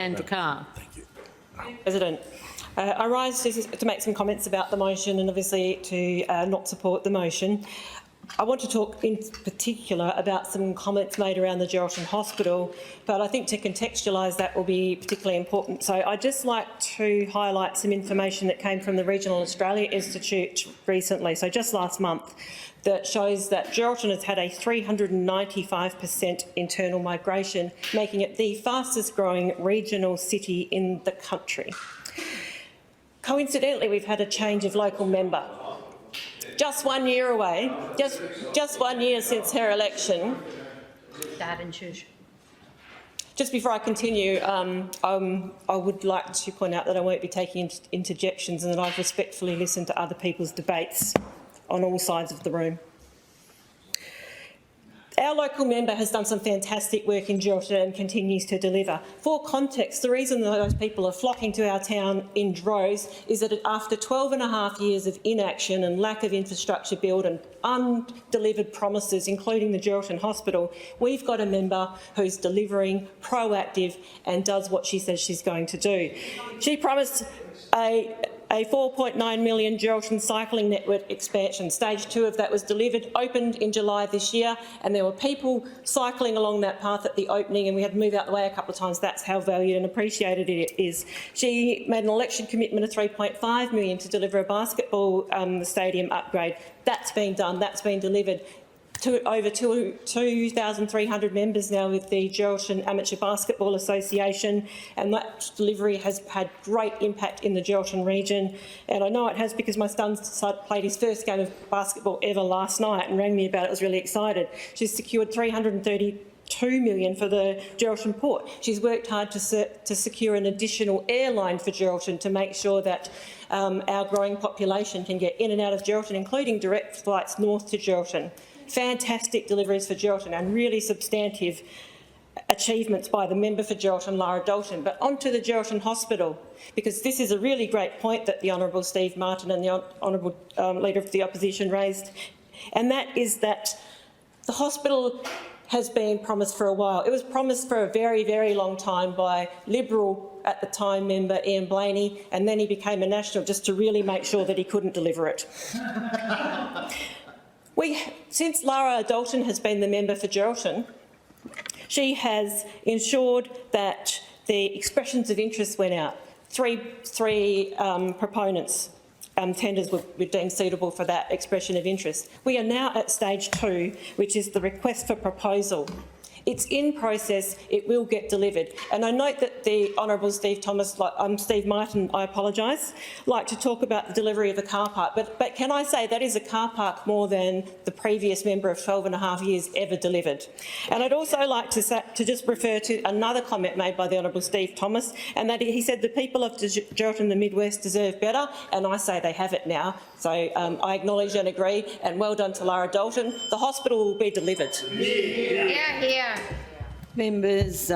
Andrew Carr. President, I rise to make some comments about the motion and obviously to not support the motion. I want to talk in particular about some comments made around the Geraldton Hospital, but I think to contextualise that will be particularly important. So I'd just like to highlight some information that came from the Regional Australia Institute recently, so just last month, that shows that Geraldton has had a 395% internal migration, making it the fastest growing regional city in the country. Coincidentally, we've had a change of local member. Just 1 year away, just 1 year since her election. Just before I continue, I would like to point out that I won't be taking interjections and that I've respectfully listened to other people's debates on all sides of the room. Our local member has done some fantastic work in Geraldton and continues to deliver. For context, the reason that those people are flocking to our town in droves is that after 12.5 years of inaction and lack of infrastructure build and undelivered promises, including the Geraldton Hospital, we've got a member who's delivering, proactive and does what she says she's going to do. She promised a 4.9 million Geraldton cycling network expansion. Stage 2 of that was delivered, opened in July this year, and there were people cycling along that path at the opening, and we had to move out the way a couple of times. That's how valued and appreciated it is. She made an election commitment of 3.5 million to deliver a basketball stadium upgrade. That's been done, that's been delivered. Over 2,300 members now with the Geraldton Amateur Basketball Association, and that delivery has had great impact in the Geraldton region. And I know it has because my son played his first game of basketball ever last night and rang me about it. Was really excited. She's secured $332 million for the Geraldton port. She's worked hard to secure an additional airline for Geraldton to make sure that our growing population can get in and out of Geraldton, including direct flights north to Geraldton. Fantastic deliveries for Geraldton and really substantive achievements by the member for Geraldton, Lara Dalton. But on to the Geraldton Hospital, because this is a really great point that the Honourable Steve Martin and the Honourable Leader of the Opposition raised, and that is that the hospital has been promised for a while. It was promised for a very, very long time by Liberal at the time member Ian Blaney, and then he became a National just to really make sure that he couldn't deliver it. Since Lara Dalton has been the member for Geraldton, she has ensured that the expressions of interest went out. Three proponents tenders were deemed suitable for that expression of interest. We are now at stage 2, which is the request for proposal. It's in process, it will get delivered. And I note that the Honourable Steve Martin, I apologise, like to talk about the delivery of the car park, but can I say that is a car park more than the previous member of 12.5 years ever delivered. And I'd also like to just refer to another comment made by the Honourable Steve Thomas, and that he said the people of Geraldton and the Midwest deserve better, and I say they have it now. So I acknowledge and agree, and well done to Lara Dalton. The hospital will be delivered. Members